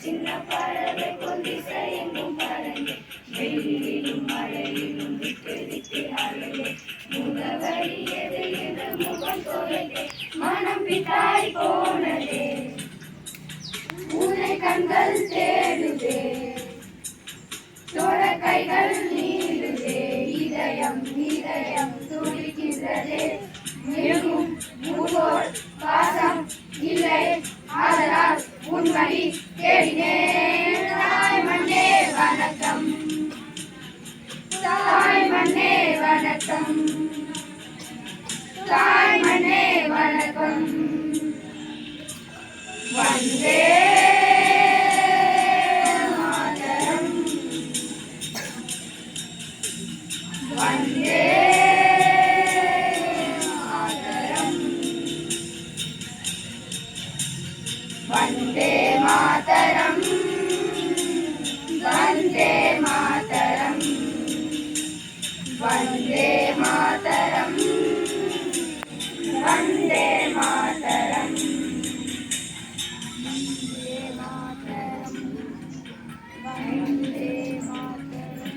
சின்ன பறவை கொல்லிசை எங்கும் பறந்து வெயிலிலும் மழையிலும் விட்டு விட்டு அழுது முகவரி எது என்று முகம் தொலைத்தே மனம் பித்தாய் போனதே உன்னை கண்கள் தேடுதே தொட கைகள் நீடுதே இதயம் இதயம் துடிக்கின்றதே எங்கும் முகோர் பாசம் இல்லை ஆதலால் உண்மை தேடினேன் தாய் மண்ணே வணக்கம் தாய் மண்ணே வணக்கம் தாய் மண்ணே வணக்கம் வந்தே மாதரம் வந்தே वंदे मातरम वंदे मातरम वंदे मातरम वंदे मातरम वंदे मातरम वंदे मातरम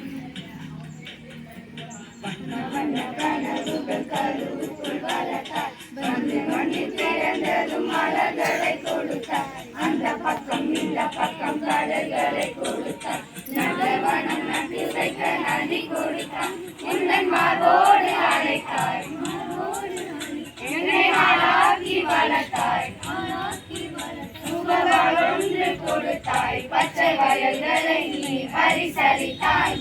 वन्न कनवुगल करुवुक्कुल वलताय வந்து மண்ணி பிறந்ததும் மலர்களை கொடுத்தார் அந்த பக்கம் இந்த பக்கம் கடல்களை கொடுத்தார் நந்தவனம் நட்டு வைக்க நதி கொடுத்தார் உந்தன் மார்போடு அழைத்தாய் என்னை ஆளாக்கி வளர்த்தாய் சுகவாழ்ந்து கொடுத்தாய் பச்சை வயல்களை நீ பரிசளித்தாய்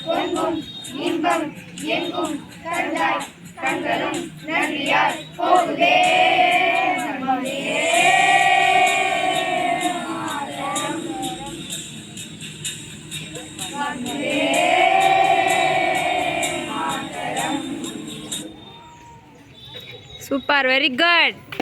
பொங்கும் இன்பம் எங்கும் கண்டாய் கண்களும் நன்றியால் போகுதே Super, very good.